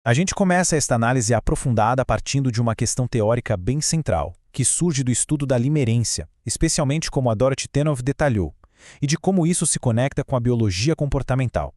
A gente começa esta análise aprofundada partindo de uma questão teórica bem central, que surge do estudo da limerência, especialmente como a Dorothy Tennov detalhou, e de como isso se conecta com a biologia comportamental.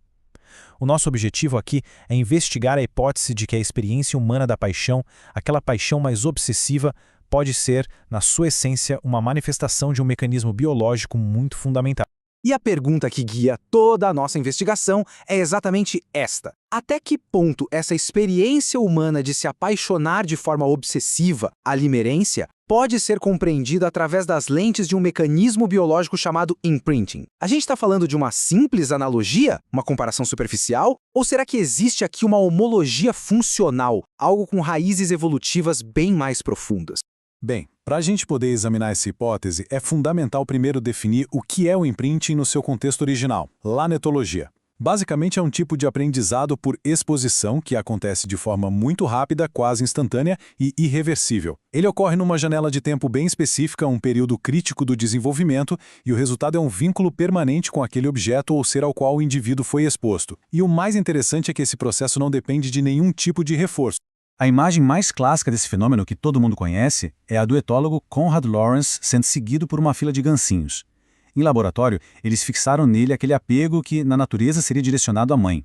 O nosso objetivo aqui é investigar a hipótese de que a experiência humana da paixão, aquela paixão mais obsessiva, pode ser, na sua essência, uma manifestação de um mecanismo biológico muito fundamental. E a pergunta que guia toda a nossa investigação é exatamente esta: até que ponto essa experiência humana de se apaixonar de forma obsessiva, a limerência, pode ser compreendida através das lentes de um mecanismo biológico chamado imprinting? A gente está falando de uma simples analogia, uma comparação superficial, ou será que existe aqui uma homologia funcional, algo com raízes evolutivas bem mais profundas? Bem, para a gente poder examinar essa hipótese, é fundamental primeiro definir o que é o imprinting no seu contexto original, lá na etologia. Basicamente é um tipo de aprendizado por exposição que acontece de forma muito rápida, quase instantânea e irreversível. Ele ocorre numa janela de tempo bem específica, um período crítico do desenvolvimento, e o resultado é um vínculo permanente com aquele objeto ou ser ao qual o indivíduo foi exposto. E o mais interessante é que esse processo não depende de nenhum tipo de reforço. A imagem mais clássica desse fenômeno que todo mundo conhece é a do etólogo Conrad Lorenz sendo seguido por uma fila de gancinhos. Em laboratório, eles fixaram nele aquele apego que, na natureza, seria direcionado à mãe.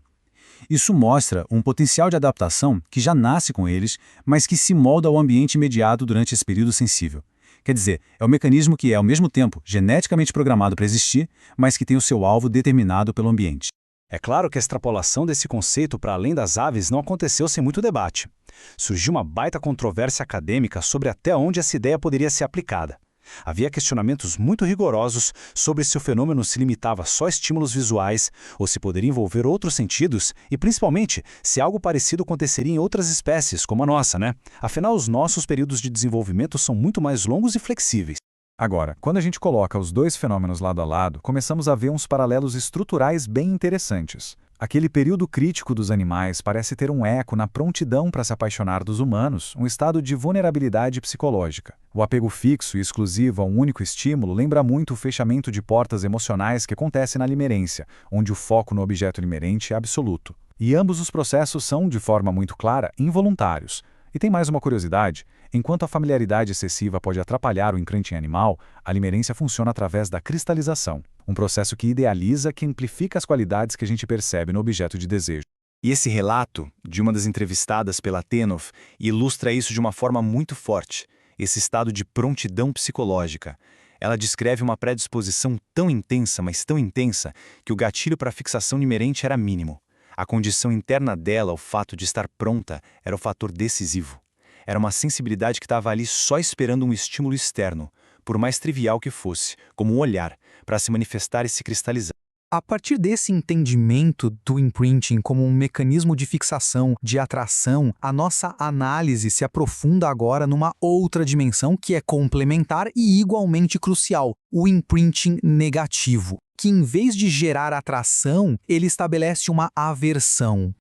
Isso mostra um potencial de adaptação que já nasce com eles, mas que se molda ao ambiente imediato durante esse período sensível. Quer dizer, é um mecanismo que é, ao mesmo tempo, geneticamente programado para existir, mas que tem o seu alvo determinado pelo ambiente. É claro que a extrapolação desse conceito para além das aves não aconteceu sem muito debate. Surgiu uma baita controvérsia acadêmica sobre até onde essa ideia poderia ser aplicada. Havia questionamentos muito rigorosos sobre se o fenômeno se limitava só a estímulos visuais ou se poderia envolver outros sentidos e, principalmente, se algo parecido aconteceria em outras espécies, como a nossa, né? Afinal, os nossos períodos de desenvolvimento são muito mais longos e flexíveis. Agora, quando a gente coloca os dois fenômenos lado a lado, começamos a ver uns paralelos estruturais bem interessantes. Aquele período crítico dos animais parece ter um eco na prontidão para se apaixonar dos humanos, um estado de vulnerabilidade psicológica. O apego fixo e exclusivo a um único estímulo lembra muito o fechamento de portas emocionais que acontece na limerência, onde o foco no objeto limerente é absoluto. E ambos os processos são, de forma muito clara, involuntários. E tem mais uma curiosidade: enquanto a familiaridade excessiva pode atrapalhar o imprinting animal, a limerência funciona através da cristalização, um processo que idealiza, que amplifica as qualidades que a gente percebe no objeto de desejo. E esse relato, de uma das entrevistadas pela Tennov, ilustra isso de uma forma muito forte, esse estado de prontidão psicológica. Ela descreve uma predisposição tão intensa, mas tão intensa, que o gatilho para a fixação limerente era mínimo. A condição interna dela, o fato de estar pronta, era o fator decisivo. Era uma sensibilidade que estava ali só esperando um estímulo externo, por mais trivial que fosse, como um olhar, para se manifestar e se cristalizar. A partir desse entendimento do imprinting como um mecanismo de fixação, de atração, a nossa análise se aprofunda agora numa outra dimensão que é complementar e igualmente crucial: o imprinting negativo, que em vez de gerar atração, ele estabelece uma aversão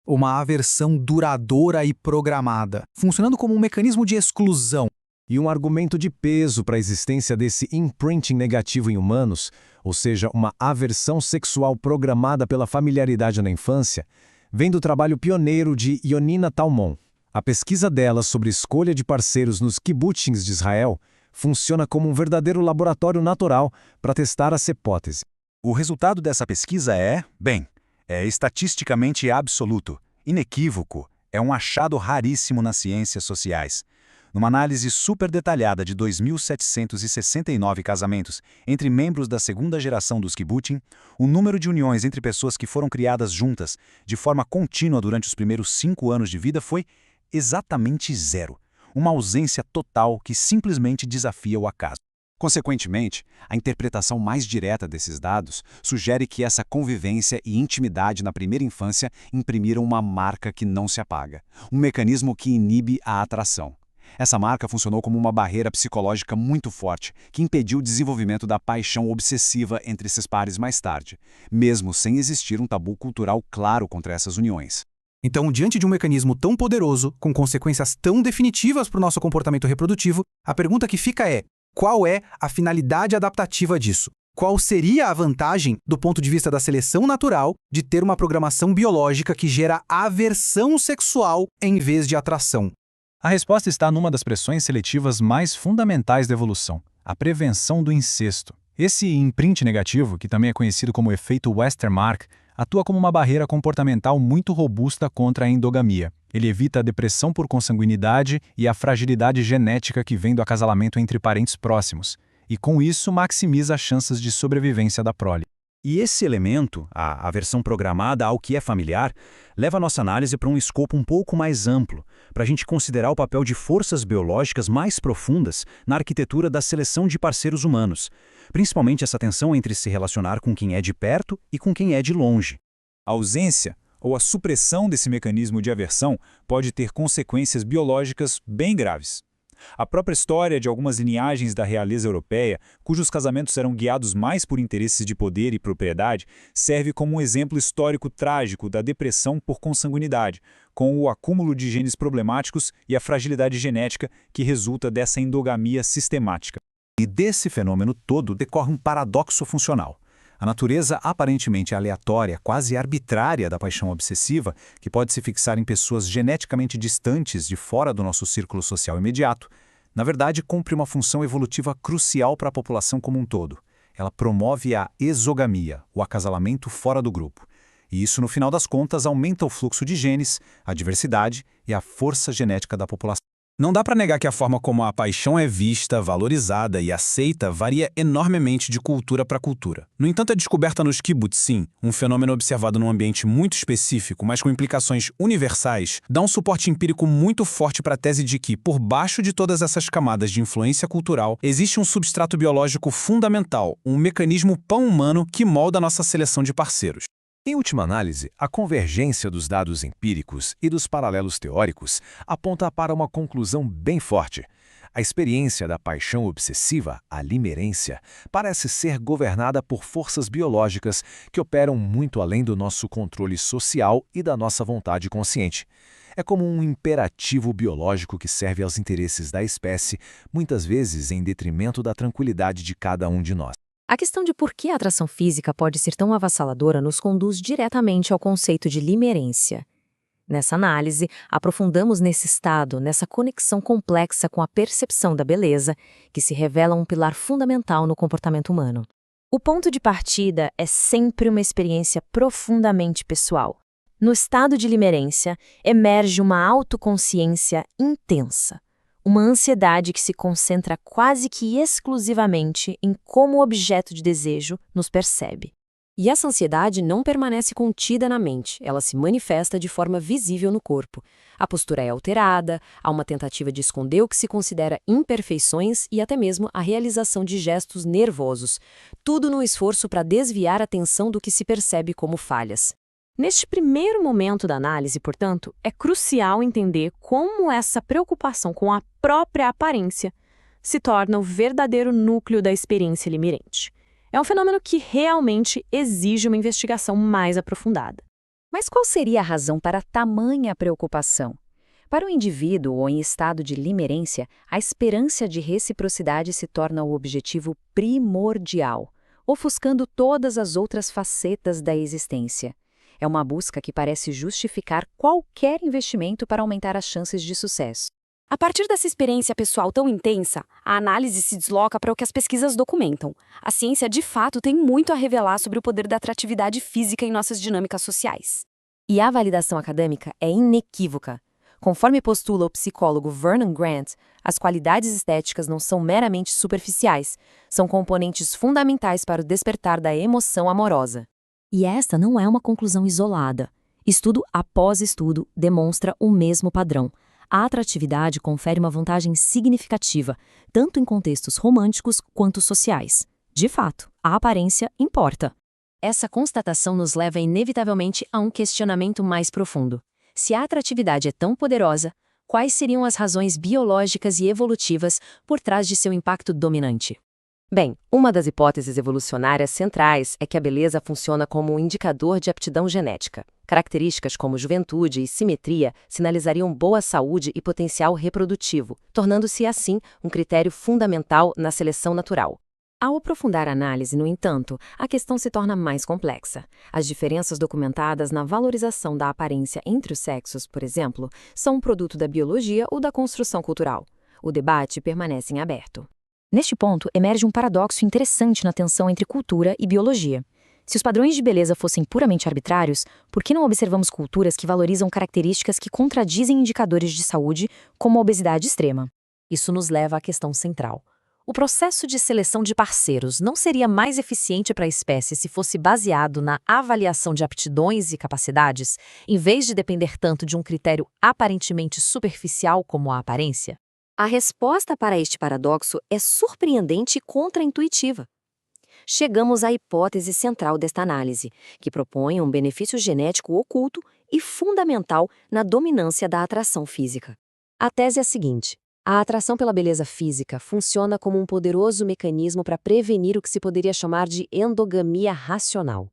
duradoura e programada, funcionando como um mecanismo de exclusão. E um argumento de peso para a existência desse imprinting negativo em humanos, ou seja, uma aversão sexual programada pela familiaridade na infância, vem do trabalho pioneiro de Yonina Talmon. A pesquisa dela sobre escolha de parceiros nos kibbutzim de Israel funciona como um verdadeiro laboratório natural para testar essa hipótese. O resultado dessa pesquisa é estatisticamente absoluto, inequívoco, é um achado raríssimo nas ciências sociais. Numa análise super detalhada de 2.769 casamentos entre membros da segunda geração dos kibbutzim, o número de uniões entre pessoas que foram criadas juntas de forma contínua durante os primeiros 5 anos de vida foi exatamente 0. Uma ausência total que simplesmente desafia o acaso. Consequentemente, a interpretação mais direta desses dados sugere que essa convivência e intimidade na primeira infância imprimiram uma marca que não se apaga, um mecanismo que inibe a atração. Essa marca funcionou como uma barreira psicológica muito forte, que impediu o desenvolvimento da paixão obsessiva entre esses pares mais tarde, mesmo sem existir um tabu cultural claro contra essas uniões. Então, diante de um mecanismo tão poderoso, com consequências tão definitivas para o nosso comportamento reprodutivo, a pergunta que fica é: qual é a finalidade adaptativa disso? Qual seria a vantagem, do ponto de vista da seleção natural, de ter uma programação biológica que gera aversão sexual em vez de atração? A resposta está numa das pressões seletivas mais fundamentais da evolução, a prevenção do incesto. Esse imprint negativo, que também é conhecido como efeito Westermarck, atua como uma barreira comportamental muito robusta contra a endogamia. Ele evita a depressão por consanguinidade e a fragilidade genética que vem do acasalamento entre parentes próximos, e com isso maximiza as chances de sobrevivência da prole. E esse elemento, a aversão programada ao que é familiar, leva a nossa análise para um escopo um pouco mais amplo, para a gente considerar o papel de forças biológicas mais profundas na arquitetura da seleção de parceiros humanos, principalmente essa tensão entre se relacionar com quem é de perto e com quem é de longe. A ausência ou a supressão desse mecanismo de aversão pode ter consequências biológicas bem graves. A própria história de algumas linhagens da realeza europeia, cujos casamentos eram guiados mais por interesses de poder e propriedade, serve como um exemplo histórico trágico da depressão por consanguinidade, com o acúmulo de genes problemáticos e a fragilidade genética que resulta dessa endogamia sistemática. E desse fenômeno todo decorre um paradoxo funcional. A natureza aparentemente aleatória, quase arbitrária da paixão obsessiva, que pode se fixar em pessoas geneticamente distantes de fora do nosso círculo social imediato, na verdade cumpre uma função evolutiva crucial para a população como um todo. Ela promove a exogamia, o acasalamento fora do grupo. E isso, no final das contas, aumenta o fluxo de genes, a diversidade e a força genética da população. Não dá para negar que a forma como a paixão é vista, valorizada e aceita varia enormemente de cultura para cultura. No entanto, a descoberta nos kibbutzim, um fenômeno observado num ambiente muito específico, mas com implicações universais, dá um suporte empírico muito forte para a tese de que, por baixo de todas essas camadas de influência cultural, existe um substrato biológico fundamental, um mecanismo pão-humano que molda a nossa seleção de parceiros. Em última análise, a convergência dos dados empíricos e dos paralelos teóricos aponta para uma conclusão bem forte. A experiência da paixão obsessiva, a limerência, parece ser governada por forças biológicas que operam muito além do nosso controle social e da nossa vontade consciente. É como um imperativo biológico que serve aos interesses da espécie, muitas vezes em detrimento da tranquilidade de cada um de nós. A questão de por que a atração física pode ser tão avassaladora nos conduz diretamente ao conceito de limerência. Nessa análise, aprofundamos nesse estado, nessa conexão complexa com a percepção da beleza, que se revela um pilar fundamental no comportamento humano. O ponto de partida é sempre uma experiência profundamente pessoal. No estado de limerência, emerge uma autoconsciência intensa. Uma ansiedade que se concentra quase que exclusivamente em como o objeto de desejo nos percebe. E essa ansiedade não permanece contida na mente, ela se manifesta de forma visível no corpo. A postura é alterada, há uma tentativa de esconder o que se considera imperfeições e até mesmo a realização de gestos nervosos, tudo no esforço para desviar a atenção do que se percebe como falhas. Neste primeiro momento da análise, portanto, é crucial entender como essa preocupação com a própria aparência se torna o verdadeiro núcleo da experiência limerente. É um fenômeno que realmente exige uma investigação mais aprofundada. Mas qual seria a razão para tamanha preocupação? Para o indivíduo ou em estado de limerência, a esperança de reciprocidade se torna o objetivo primordial, ofuscando todas as outras facetas da existência. É uma busca que parece justificar qualquer investimento para aumentar as chances de sucesso. A partir dessa experiência pessoal tão intensa, a análise se desloca para o que as pesquisas documentam. A ciência, de fato, tem muito a revelar sobre o poder da atratividade física em nossas dinâmicas sociais. E a validação acadêmica é inequívoca. Conforme postula o psicólogo Vernon Grant, as qualidades estéticas não são meramente superficiais, são componentes fundamentais para o despertar da emoção amorosa. E esta não é uma conclusão isolada. Estudo após estudo demonstra o mesmo padrão. A atratividade confere uma vantagem significativa, tanto em contextos românticos quanto sociais. De fato, a aparência importa. Essa constatação nos leva inevitavelmente a um questionamento mais profundo. Se a atratividade é tão poderosa, quais seriam as razões biológicas e evolutivas por trás de seu impacto dominante? Bem, uma das hipóteses evolucionárias centrais é que a beleza funciona como um indicador de aptidão genética. Características como juventude e simetria sinalizariam boa saúde e potencial reprodutivo, tornando-se assim um critério fundamental na seleção natural. Ao aprofundar a análise, no entanto, a questão se torna mais complexa. As diferenças documentadas na valorização da aparência entre os sexos, por exemplo, são um produto da biologia ou da construção cultural. O debate permanece em aberto. Neste ponto, emerge um paradoxo interessante na tensão entre cultura e biologia. Se os padrões de beleza fossem puramente arbitrários, por que não observamos culturas que valorizam características que contradizem indicadores de saúde, como a obesidade extrema? Isso nos leva à questão central. O processo de seleção de parceiros não seria mais eficiente para a espécie se fosse baseado na avaliação de aptidões e capacidades, em vez de depender tanto de um critério aparentemente superficial como a aparência? A resposta para este paradoxo é surpreendente e contraintuitiva. Chegamos à hipótese central desta análise, que propõe um benefício genético oculto e fundamental na dominância da atração física. A tese é a seguinte: a atração pela beleza física funciona como um poderoso mecanismo para prevenir o que se poderia chamar de endogamia racional.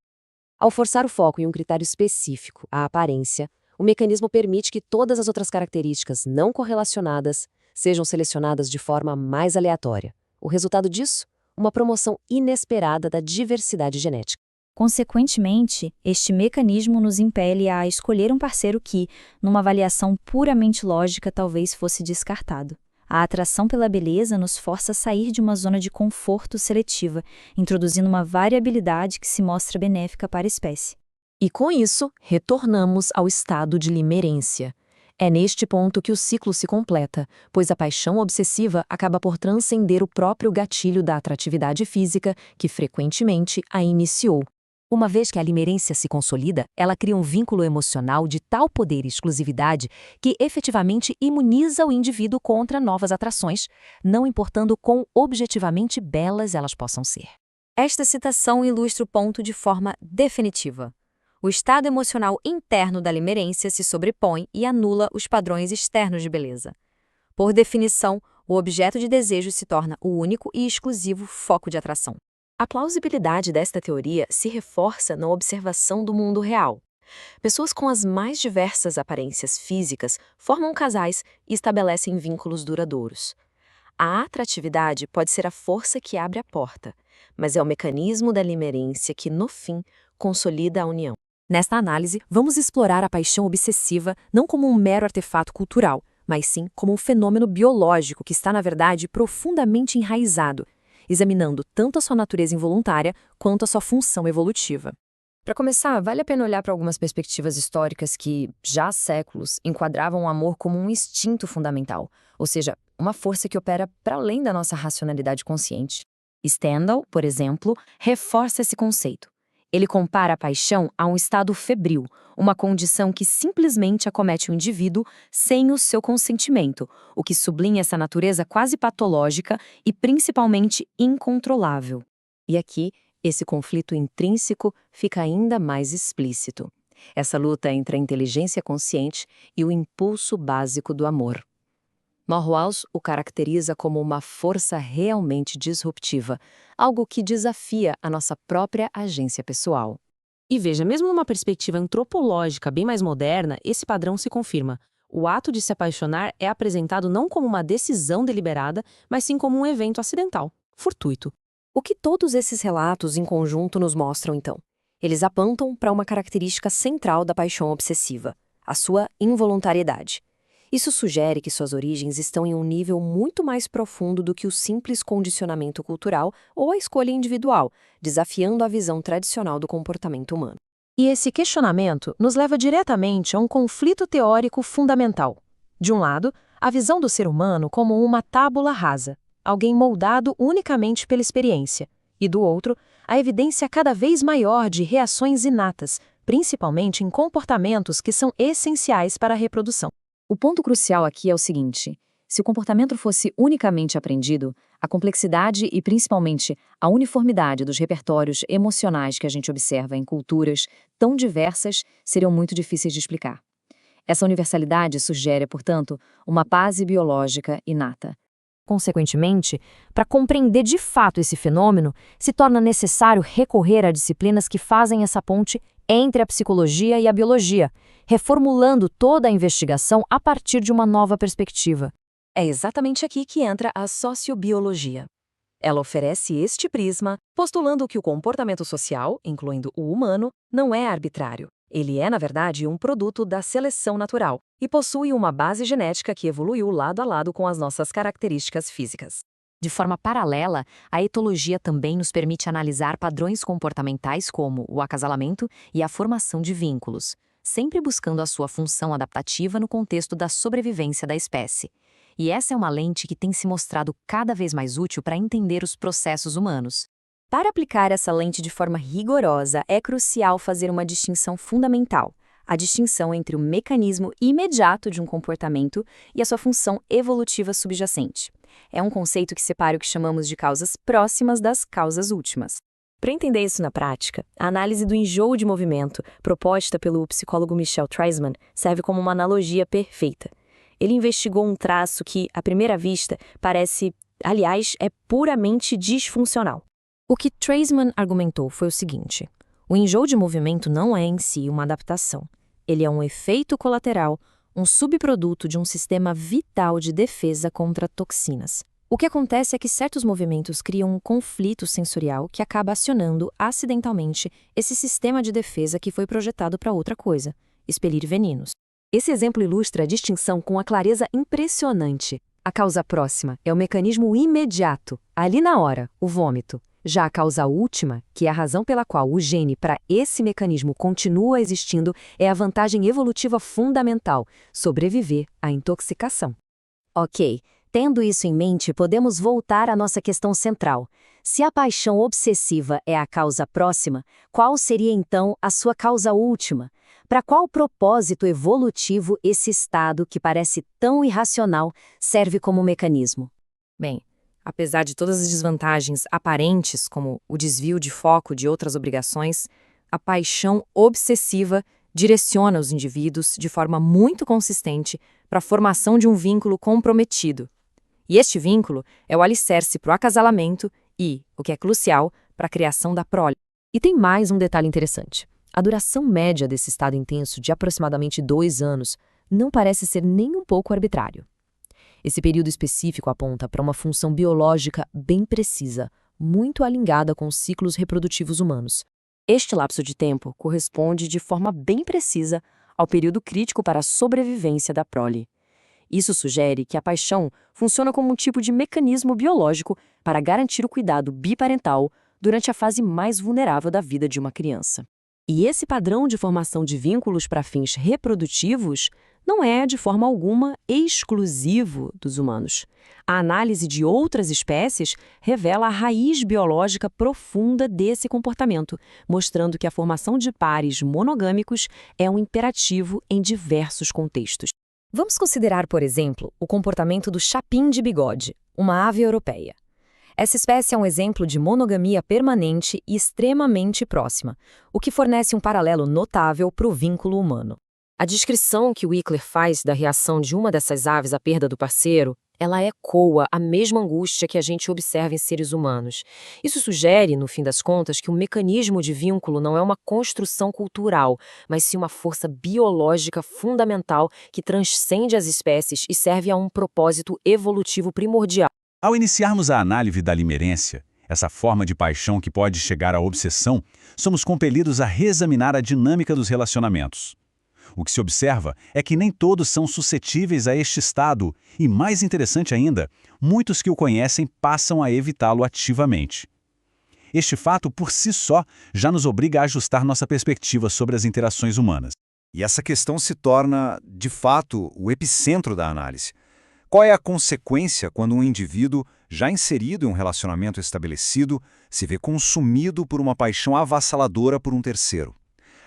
Ao forçar o foco em um critério específico, a aparência, o mecanismo permite que todas as outras características não correlacionadas sejam selecionadas de forma mais aleatória. O resultado disso? Uma promoção inesperada da diversidade genética. Consequentemente, este mecanismo nos impele a escolher um parceiro que, numa avaliação puramente lógica, talvez fosse descartado. A atração pela beleza nos força a sair de uma zona de conforto seletiva, introduzindo uma variabilidade que se mostra benéfica para a espécie. E com isso, retornamos ao estado de limerência. É neste ponto que o ciclo se completa, pois a paixão obsessiva acaba por transcender o próprio gatilho da atratividade física que frequentemente a iniciou. Uma vez que a limerência se consolida, ela cria um vínculo emocional de tal poder e exclusividade que efetivamente imuniza o indivíduo contra novas atrações, não importando quão objetivamente belas elas possam ser. Esta citação ilustra o ponto de forma definitiva. O estado emocional interno da limerência se sobrepõe e anula os padrões externos de beleza. Por definição, o objeto de desejo se torna o único e exclusivo foco de atração. A plausibilidade desta teoria se reforça na observação do mundo real. Pessoas com as mais diversas aparências físicas formam casais e estabelecem vínculos duradouros. A atratividade pode ser a força que abre a porta, mas é o mecanismo da limerência que, no fim, consolida a união. Nesta análise, vamos explorar a paixão obsessiva não como um mero artefato cultural, mas sim como um fenômeno biológico que está, na verdade, profundamente enraizado, examinando tanto a sua natureza involuntária quanto a sua função evolutiva. Para começar, vale a pena olhar para algumas perspectivas históricas que, já há séculos, enquadravam o amor como um instinto fundamental, ou seja, uma força que opera para além da nossa racionalidade consciente. Stendhal, por exemplo, reforça esse conceito. Ele compara a paixão a um estado febril, uma condição que simplesmente acomete o indivíduo sem o seu consentimento, o que sublinha essa natureza quase patológica e principalmente incontrolável. E aqui, esse conflito intrínseco fica ainda mais explícito. Essa luta entre a inteligência consciente e o impulso básico do amor. Norwalsh o caracteriza como uma força realmente disruptiva, algo que desafia a nossa própria agência pessoal. E veja, mesmo numa perspectiva antropológica bem mais moderna, esse padrão se confirma. O ato de se apaixonar é apresentado não como uma decisão deliberada, mas sim como um evento acidental, fortuito. O que todos esses relatos em conjunto nos mostram, então? Eles apontam para uma característica central da paixão obsessiva, a sua involuntariedade. Isso sugere que suas origens estão em um nível muito mais profundo do que o simples condicionamento cultural ou a escolha individual, desafiando a visão tradicional do comportamento humano. E esse questionamento nos leva diretamente a um conflito teórico fundamental. De um lado, a visão do ser humano como uma tábula rasa, alguém moldado unicamente pela experiência, e do outro, a evidência cada vez maior de reações inatas, principalmente em comportamentos que são essenciais para a reprodução. O ponto crucial aqui é o seguinte: se o comportamento fosse unicamente aprendido, a complexidade e principalmente a uniformidade dos repertórios emocionais que a gente observa em culturas tão diversas seriam muito difíceis de explicar. Essa universalidade sugere, portanto, uma base biológica inata. Consequentemente, para compreender de fato esse fenômeno, se torna necessário recorrer a disciplinas que fazem essa ponte entre a psicologia e a biologia, reformulando toda a investigação a partir de uma nova perspectiva. É exatamente aqui que entra a sociobiologia. Ela oferece este prisma, postulando que o comportamento social, incluindo o humano, não é arbitrário. Ele é, na verdade, um produto da seleção natural e possui uma base genética que evoluiu lado a lado com as nossas características físicas. De forma paralela, a etologia também nos permite analisar padrões comportamentais como o acasalamento e a formação de vínculos, sempre buscando a sua função adaptativa no contexto da sobrevivência da espécie. E essa é uma lente que tem se mostrado cada vez mais útil para entender os processos humanos. Para aplicar essa lente de forma rigorosa, é crucial fazer uma distinção fundamental: a distinção entre o mecanismo imediato de um comportamento e a sua função evolutiva subjacente. É um conceito que separa o que chamamos de causas próximas das causas últimas. Para entender isso na prática, a análise do enjoo de movimento, proposta pelo psicólogo Michel Treisman, serve como uma analogia perfeita. Ele investigou um traço que, à primeira vista, aliás, é puramente disfuncional. O que Treisman argumentou foi o seguinte: o enjoo de movimento não é em si uma adaptação. Ele é um efeito colateral, um subproduto de um sistema vital de defesa contra toxinas. O que acontece é que certos movimentos criam um conflito sensorial que acaba acionando acidentalmente esse sistema de defesa que foi projetado para outra coisa: expelir venenos. Esse exemplo ilustra a distinção com a clareza impressionante. A causa próxima é o mecanismo imediato, ali na hora, o vômito. Já a causa última, que é a razão pela qual o gene para esse mecanismo continua existindo, é a vantagem evolutiva fundamental: sobreviver à intoxicação. Ok, tendo isso em mente, podemos voltar à nossa questão central. Se a paixão obsessiva é a causa próxima, qual seria então a sua causa última? Para qual propósito evolutivo esse estado, que parece tão irracional, serve como mecanismo? Bem, apesar de todas as desvantagens aparentes, como o desvio de foco de outras obrigações, a paixão obsessiva direciona os indivíduos de forma muito consistente para a formação de um vínculo comprometido. E este vínculo é o alicerce para o acasalamento e, o que é crucial, para a criação da prole. E tem mais um detalhe interessante. A duração média desse estado intenso, de aproximadamente 2 anos, não parece ser nem um pouco arbitrário. Esse período específico aponta para uma função biológica bem precisa, muito alinhada com os ciclos reprodutivos humanos. Este lapso de tempo corresponde de forma bem precisa ao período crítico para a sobrevivência da prole. Isso sugere que a paixão funciona como um tipo de mecanismo biológico para garantir o cuidado biparental durante a fase mais vulnerável da vida de uma criança. E esse padrão de formação de vínculos para fins reprodutivos não é, de forma alguma, exclusivo dos humanos. A análise de outras espécies revela a raiz biológica profunda desse comportamento, mostrando que a formação de pares monogâmicos é um imperativo em diversos contextos. Vamos considerar, por exemplo, o comportamento do chapim de bigode, uma ave europeia. Essa espécie é um exemplo de monogamia permanente e extremamente próxima, o que fornece um paralelo notável para o vínculo humano. A descrição que Wickler faz da reação de uma dessas aves à perda do parceiro, ela ecoa a mesma angústia que a gente observa em seres humanos. Isso sugere, no fim das contas, que o mecanismo de vínculo não é uma construção cultural, mas sim uma força biológica fundamental que transcende as espécies e serve a um propósito evolutivo primordial. Ao iniciarmos a análise da limerência, essa forma de paixão que pode chegar à obsessão, somos compelidos a reexaminar a dinâmica dos relacionamentos. O que se observa é que nem todos são suscetíveis a este estado e, mais interessante ainda, muitos que o conhecem passam a evitá-lo ativamente. Este fato, por si só, já nos obriga a ajustar nossa perspectiva sobre as interações humanas. E essa questão se torna, de fato, o epicentro da análise. Qual é a consequência quando um indivíduo, já inserido em um relacionamento estabelecido, se vê consumido por uma paixão avassaladora por um terceiro?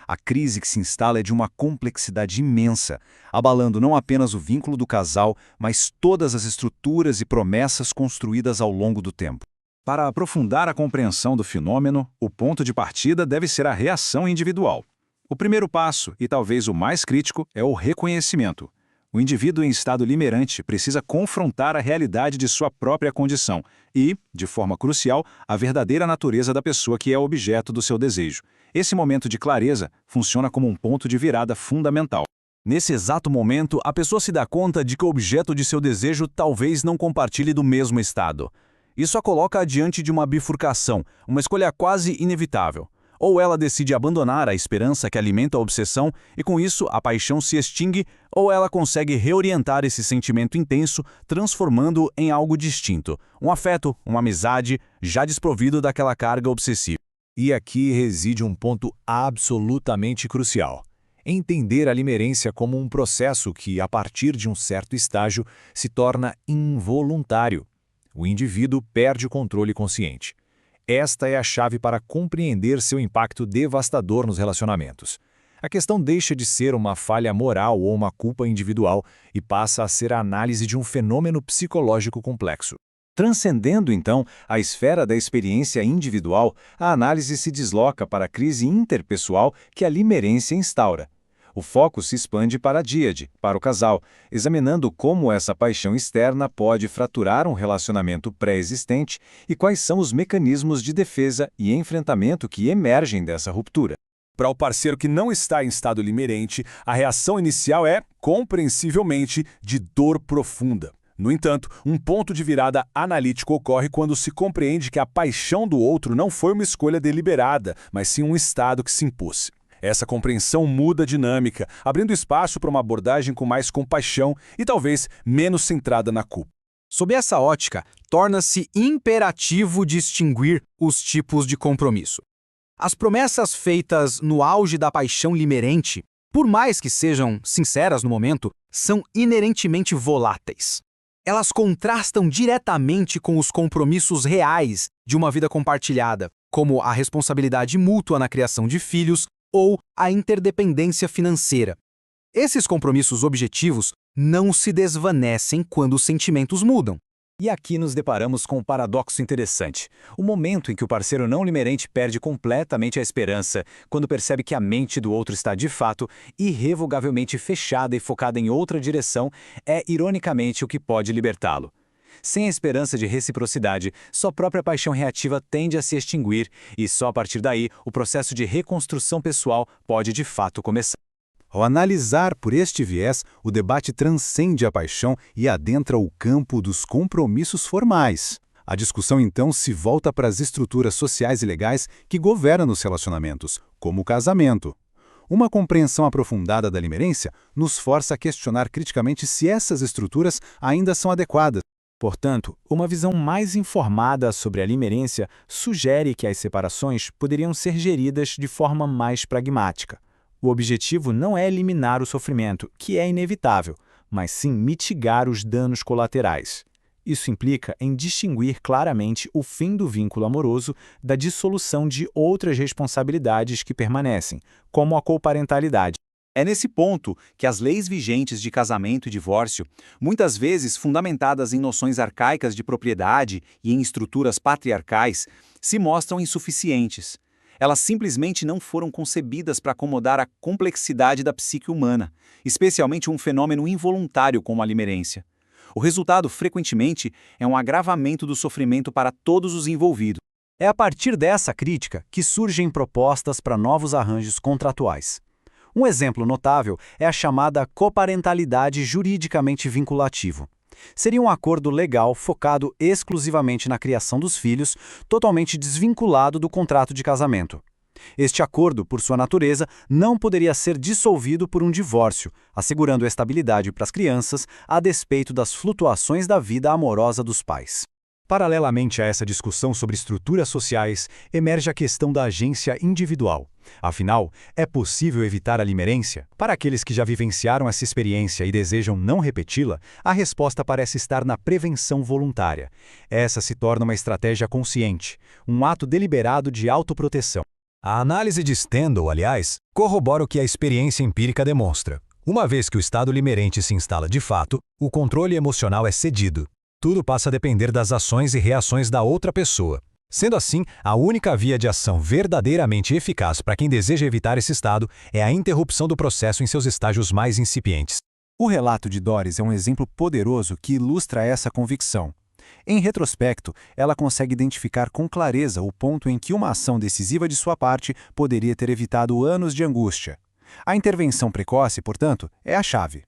A crise que se instala é de uma complexidade imensa, abalando não apenas o vínculo do casal, mas todas as estruturas e promessas construídas ao longo do tempo. Para aprofundar a compreensão do fenômeno, o ponto de partida deve ser a reação individual. O primeiro passo, e talvez o mais crítico, é o reconhecimento. O indivíduo em estado limerante precisa confrontar a realidade de sua própria condição e, de forma crucial, a verdadeira natureza da pessoa que é objeto do seu desejo. Esse momento de clareza funciona como um ponto de virada fundamental. Nesse exato momento, a pessoa se dá conta de que o objeto de seu desejo talvez não compartilhe do mesmo estado. Isso a coloca diante de uma bifurcação, uma escolha quase inevitável. Ou ela decide abandonar a esperança que alimenta a obsessão e, com isso, a paixão se extingue, ou ela consegue reorientar esse sentimento intenso, transformando-o em algo distinto, um afeto, uma amizade, já desprovido daquela carga obsessiva. E aqui reside um ponto absolutamente crucial. Entender a limerência como um processo que, a partir de um certo estágio, se torna involuntário. O indivíduo perde o controle consciente. Esta é a chave para compreender seu impacto devastador nos relacionamentos. A questão deixa de ser uma falha moral ou uma culpa individual e passa a ser a análise de um fenômeno psicológico complexo. Transcendendo, então, a esfera da experiência individual, a análise se desloca para a crise interpessoal que a limerência instaura. O foco se expande para a díade, para o casal, examinando como essa paixão externa pode fraturar um relacionamento pré-existente e quais são os mecanismos de defesa e enfrentamento que emergem dessa ruptura. Para o parceiro que não está em estado limerente, a reação inicial é, compreensivelmente, de dor profunda. No entanto, um ponto de virada analítico ocorre quando se compreende que a paixão do outro não foi uma escolha deliberada, mas sim um estado que se impôs. Essa compreensão muda a dinâmica, abrindo espaço para uma abordagem com mais compaixão e talvez menos centrada na culpa. Sob essa ótica, torna-se imperativo distinguir os tipos de compromisso. As promessas feitas no auge da paixão limerente, por mais que sejam sinceras no momento, são inerentemente voláteis. Elas contrastam diretamente com os compromissos reais de uma vida compartilhada, como a responsabilidade mútua na criação de filhos ou a interdependência financeira. Esses compromissos objetivos não se desvanecem quando os sentimentos mudam. E aqui nos deparamos com um paradoxo interessante. O momento em que o parceiro não limerente perde completamente a esperança, quando percebe que a mente do outro está de fato irrevogavelmente fechada e focada em outra direção, é ironicamente o que pode libertá-lo. Sem a esperança de reciprocidade, sua própria paixão reativa tende a se extinguir e só a partir daí o processo de reconstrução pessoal pode de fato começar. Ao analisar por este viés, o debate transcende a paixão e adentra o campo dos compromissos formais. A discussão então se volta para as estruturas sociais e legais que governam os relacionamentos, como o casamento. Uma compreensão aprofundada da limerência nos força a questionar criticamente se essas estruturas ainda são adequadas. Portanto, uma visão mais informada sobre a limerência sugere que as separações poderiam ser geridas de forma mais pragmática. O objetivo não é eliminar o sofrimento, que é inevitável, mas sim mitigar os danos colaterais. Isso implica em distinguir claramente o fim do vínculo amoroso da dissolução de outras responsabilidades que permanecem, como a coparentalidade. É nesse ponto que as leis vigentes de casamento e divórcio, muitas vezes fundamentadas em noções arcaicas de propriedade e em estruturas patriarcais, se mostram insuficientes. Elas simplesmente não foram concebidas para acomodar a complexidade da psique humana, especialmente um fenômeno involuntário como a limerência. O resultado, frequentemente, é um agravamento do sofrimento para todos os envolvidos. É a partir dessa crítica que surgem propostas para novos arranjos contratuais. Um exemplo notável é a chamada coparentalidade juridicamente vinculativo. Seria um acordo legal focado exclusivamente na criação dos filhos, totalmente desvinculado do contrato de casamento. Este acordo, por sua natureza, não poderia ser dissolvido por um divórcio, assegurando a estabilidade para as crianças, a despeito das flutuações da vida amorosa dos pais. Paralelamente a essa discussão sobre estruturas sociais, emerge a questão da agência individual. Afinal, é possível evitar a limerência? Para aqueles que já vivenciaram essa experiência e desejam não repeti-la, a resposta parece estar na prevenção voluntária. Essa se torna uma estratégia consciente, um ato deliberado de autoproteção. A análise de Stendhal, aliás, corrobora o que a experiência empírica demonstra. Uma vez que o estado limerente se instala de fato, o controle emocional é cedido. Tudo passa a depender das ações e reações da outra pessoa. Sendo assim, a única via de ação verdadeiramente eficaz para quem deseja evitar esse estado é a interrupção do processo em seus estágios mais incipientes. O relato de Doris é um exemplo poderoso que ilustra essa convicção. Em retrospecto, ela consegue identificar com clareza o ponto em que uma ação decisiva de sua parte poderia ter evitado anos de angústia. A intervenção precoce, portanto, é a chave.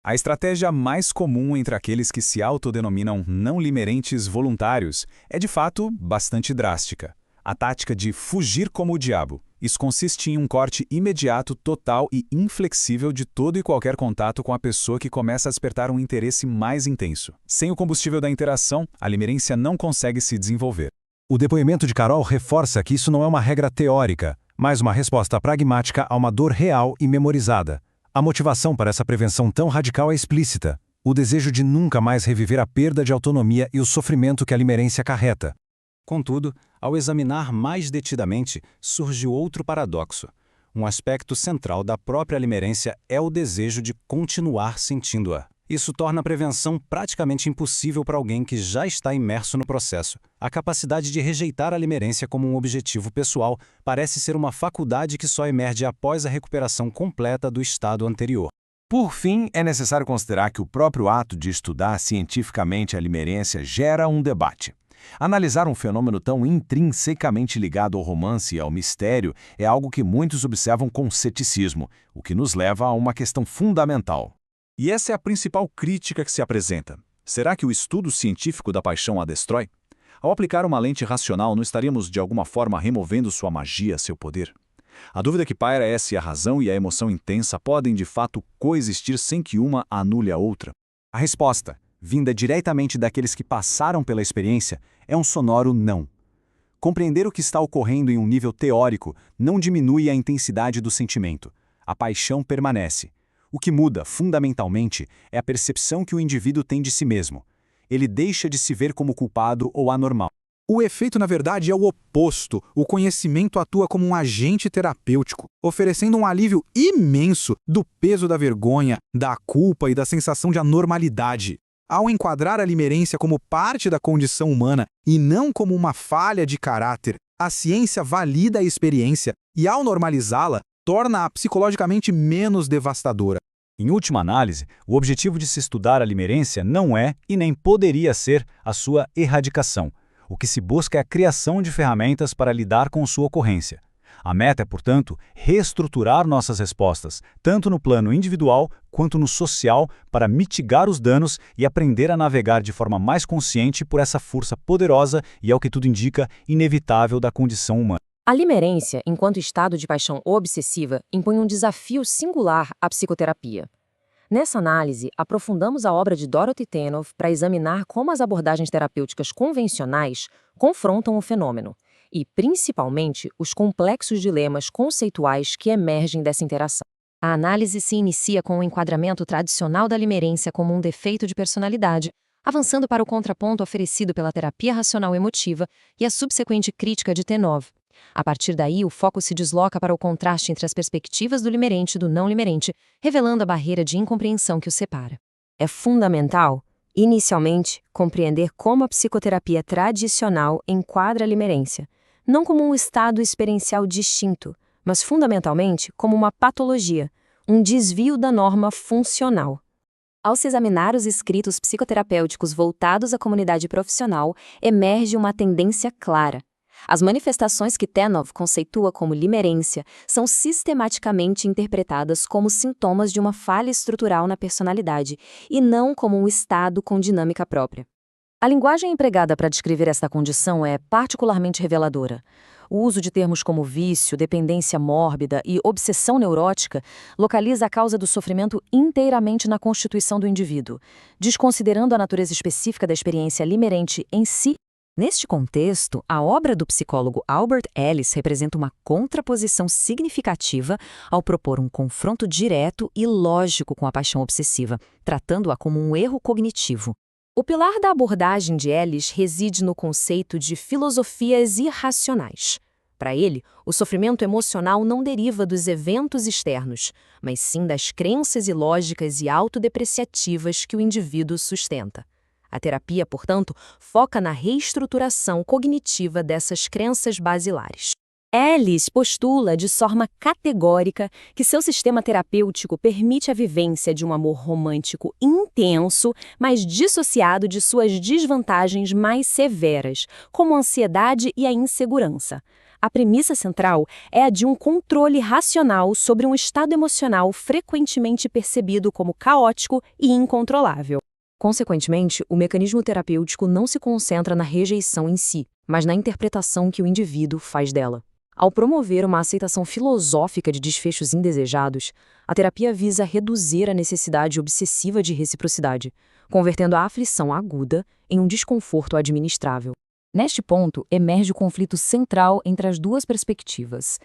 A estratégia mais comum entre aqueles que se autodenominam não limerentes voluntários é, de fato, bastante drástica. A tática de fugir como o diabo. Isso consiste em um corte imediato, total e inflexível de todo e qualquer contato com a pessoa que começa a despertar um interesse mais intenso. Sem o combustível da interação, a limerência não consegue se desenvolver. O depoimento de Carol reforça que isso não é uma regra teórica, mas uma resposta pragmática a uma dor real e memorizada. A motivação para essa prevenção tão radical é explícita: o desejo de nunca mais reviver a perda de autonomia e o sofrimento que a limerência acarreta. Contudo, ao examinar mais detidamente, surge outro paradoxo. Um aspecto central da própria limerência é o desejo de continuar sentindo-a. Isso torna a prevenção praticamente impossível para alguém que já está imerso no processo. A capacidade de rejeitar a limerência como um objetivo pessoal parece ser uma faculdade que só emerge após a recuperação completa do estado anterior. Por fim, é necessário considerar que o próprio ato de estudar cientificamente a limerência gera um debate. Analisar um fenômeno tão intrinsecamente ligado ao romance e ao mistério é algo que muitos observam com ceticismo, o que nos leva a uma questão fundamental. E essa é a principal crítica que se apresenta. Será que o estudo científico da paixão a destrói? Ao aplicar uma lente racional, não estaríamos de alguma forma removendo sua magia, seu poder? A dúvida que paira é se a razão e a emoção intensa podem de fato coexistir sem que uma anule a outra. A resposta, vinda diretamente daqueles que passaram pela experiência, é um sonoro não. Compreender o que está ocorrendo em um nível teórico não diminui a intensidade do sentimento. A paixão permanece. O que muda, fundamentalmente, é a percepção que o indivíduo tem de si mesmo. Ele deixa de se ver como culpado ou anormal. O efeito, na verdade, é o oposto. O conhecimento atua como um agente terapêutico, oferecendo um alívio imenso do peso da vergonha, da culpa e da sensação de anormalidade. Ao enquadrar a limerência como parte da condição humana e não como uma falha de caráter, a ciência valida a experiência e, ao normalizá-la, torna-a psicologicamente menos devastadora. Em última análise, o objetivo de se estudar a limerência não é e nem poderia ser a sua erradicação. O que se busca é a criação de ferramentas para lidar com sua ocorrência. A meta é, portanto, reestruturar nossas respostas, tanto no plano individual quanto no social, para mitigar os danos e aprender a navegar de forma mais consciente por essa força poderosa e, ao que tudo indica, inevitável da condição humana. A limerência, enquanto estado de paixão obsessiva, impõe um desafio singular à psicoterapia. Nessa análise, aprofundamos a obra de Dorothy Tennov para examinar como as abordagens terapêuticas convencionais confrontam o fenômeno e, principalmente, os complexos dilemas conceituais que emergem dessa interação. A análise se inicia com o enquadramento tradicional da limerência como um defeito de personalidade, avançando para o contraponto oferecido pela terapia racional emotiva e a subsequente crítica de Tennov. A partir daí, o foco se desloca para o contraste entre as perspectivas do limerente e do não limerente, revelando a barreira de incompreensão que os separa. É fundamental, inicialmente, compreender como a psicoterapia tradicional enquadra a limerência, não como um estado experiencial distinto, mas fundamentalmente como uma patologia, um desvio da norma funcional. Ao se examinar os escritos psicoterapêuticos voltados à comunidade profissional, emerge uma tendência clara. As manifestações que Tennov conceitua como limerência são sistematicamente interpretadas como sintomas de uma falha estrutural na personalidade e não como um estado com dinâmica própria. A linguagem empregada para descrever esta condição é particularmente reveladora. O uso de termos como vício, dependência mórbida e obsessão neurótica localiza a causa do sofrimento inteiramente na constituição do indivíduo, desconsiderando a natureza específica da experiência limerente em si. Neste contexto, a obra do psicólogo Albert Ellis representa uma contraposição significativa ao propor um confronto direto e lógico com a paixão obsessiva, tratando-a como um erro cognitivo. O pilar da abordagem de Ellis reside no conceito de filosofias irracionais. Para ele, o sofrimento emocional não deriva dos eventos externos, mas sim das crenças ilógicas e autodepreciativas que o indivíduo sustenta. A terapia, portanto, foca na reestruturação cognitiva dessas crenças basilares. Ellis postula de forma categórica que seu sistema terapêutico permite a vivência de um amor romântico intenso, mas dissociado de suas desvantagens mais severas, como a ansiedade e a insegurança. A premissa central é a de um controle racional sobre um estado emocional frequentemente percebido como caótico e incontrolável. Consequentemente, o mecanismo terapêutico não se concentra na rejeição em si, mas na interpretação que o indivíduo faz dela. Ao promover uma aceitação filosófica de desfechos indesejados, a terapia visa reduzir a necessidade obsessiva de reciprocidade, convertendo a aflição aguda em um desconforto administrável. Neste ponto, emerge o conflito central entre as duas perspectivas.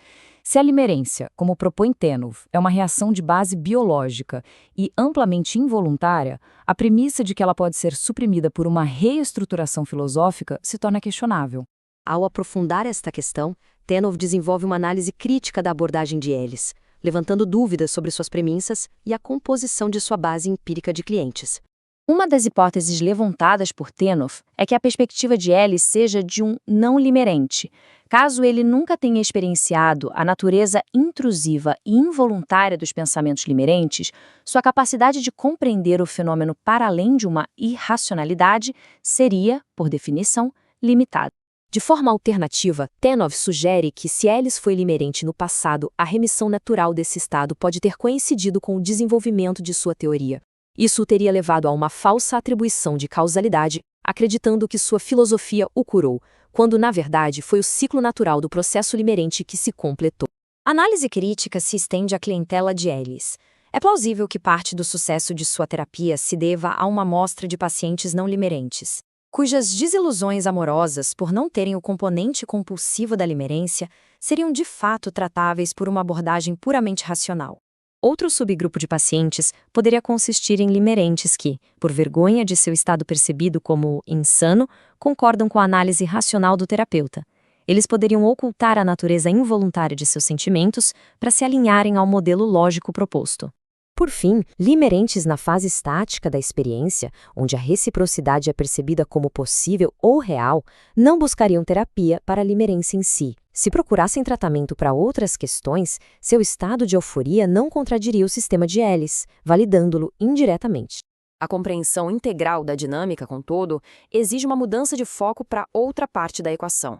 Se a limerência, como propõe Tenov, é uma reação de base biológica e amplamente involuntária, a premissa de que ela pode ser suprimida por uma reestruturação filosófica se torna questionável. Ao aprofundar esta questão, Tenov desenvolve uma análise crítica da abordagem de Ellis, levantando dúvidas sobre suas premissas e a composição de sua base empírica de clientes. Uma das hipóteses levantadas por Tenov é que a perspectiva de Ellis seja de um não limerente. Caso ele nunca tenha experienciado a natureza intrusiva e involuntária dos pensamentos limerentes, sua capacidade de compreender o fenômeno para além de uma irracionalidade seria, por definição, limitada. De forma alternativa, Tenov sugere que, se Ellis foi limerente no passado, a remissão natural desse estado pode ter coincidido com o desenvolvimento de sua teoria. Isso o teria levado a uma falsa atribuição de causalidade, acreditando que sua filosofia o curou, quando, na verdade, foi o ciclo natural do processo limerente que se completou. A análise crítica se estende à clientela de Ellis. É plausível que parte do sucesso de sua terapia se deva a uma amostra de pacientes não limerentes, cujas desilusões amorosas, por não terem o componente compulsivo da limerência, seriam de fato tratáveis por uma abordagem puramente racional. Outro subgrupo de pacientes poderia consistir em limerentes que, por vergonha de seu estado percebido como insano, concordam com a análise racional do terapeuta. Eles poderiam ocultar a natureza involuntária de seus sentimentos para se alinharem ao modelo lógico proposto. Por fim, limerentes na fase estática da experiência, onde a reciprocidade é percebida como possível ou real, não buscariam terapia para a limerência em si. Se procurassem tratamento para outras questões, seu estado de euforia não contradiria o sistema de Ellis, validando-lo indiretamente. A compreensão integral da dinâmica, contudo, exige uma mudança de foco para outra parte da equação.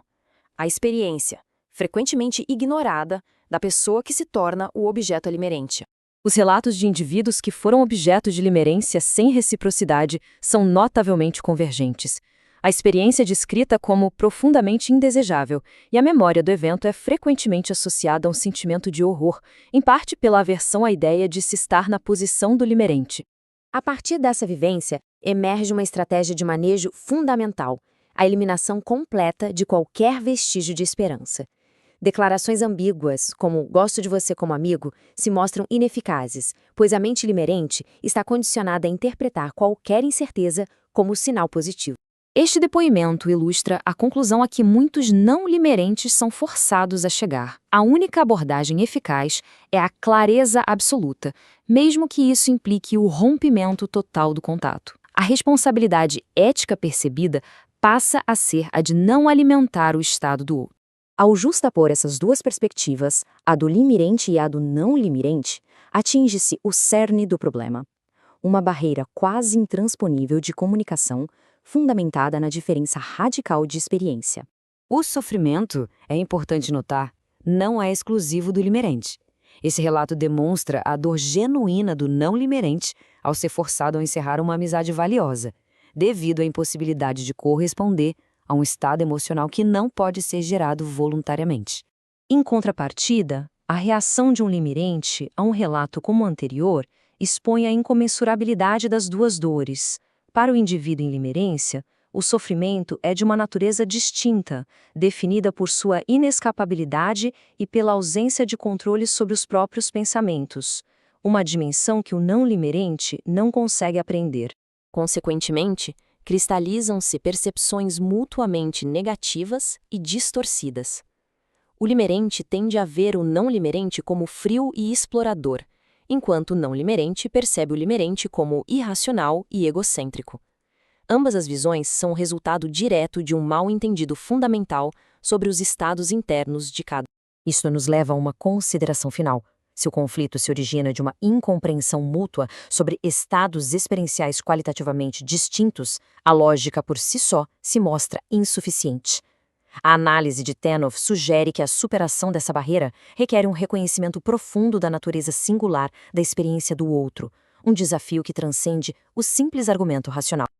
A experiência, frequentemente ignorada, da pessoa que se torna o objeto limerente. Os relatos de indivíduos que foram objeto de limerência sem reciprocidade são notavelmente convergentes. A experiência é descrita como profundamente indesejável, e a memória do evento é frequentemente associada a um sentimento de horror, em parte pela aversão à ideia de se estar na posição do limerente. A partir dessa vivência, emerge uma estratégia de manejo fundamental, a eliminação completa de qualquer vestígio de esperança. Declarações ambíguas, como "gosto de você como amigo", se mostram ineficazes, pois a mente limerente está condicionada a interpretar qualquer incerteza como sinal positivo. Este depoimento ilustra a conclusão a que muitos não limerentes são forçados a chegar. A única abordagem eficaz é a clareza absoluta, mesmo que isso implique o rompimento total do contato. A responsabilidade ética percebida passa a ser a de não alimentar o estado do outro. Ao justapor essas duas perspectivas, a do limerente e a do não limerente, atinge-se o cerne do problema. Uma barreira quase intransponível de comunicação, fundamentada na diferença radical de experiência. O sofrimento, é importante notar, não é exclusivo do limerente. Esse relato demonstra a dor genuína do não limerente ao ser forçado a encerrar uma amizade valiosa, devido à impossibilidade de corresponder a um estado emocional que não pode ser gerado voluntariamente. Em contrapartida, a reação de um limerente a um relato como o anterior expõe a incomensurabilidade das duas dores. Para o indivíduo em limerência, o sofrimento é de uma natureza distinta, definida por sua inescapabilidade e pela ausência de controle sobre os próprios pensamentos, uma dimensão que o não limerente não consegue apreender. Consequentemente, cristalizam-se percepções mutuamente negativas e distorcidas. O limerente tende a ver o não limerente como frio e explorador, enquanto o não limerente percebe o limerente como irracional e egocêntrico. Ambas as visões são o resultado direto de um mal-entendido fundamental sobre os estados internos de cada. Isso nos leva a uma consideração final. Se o conflito se origina de uma incompreensão mútua sobre estados experienciais qualitativamente distintos, a lógica por si só se mostra insuficiente. A análise de Tenoff sugere que a superação dessa barreira requer um reconhecimento profundo da natureza singular da experiência do outro, um desafio que transcende o simples argumento racional.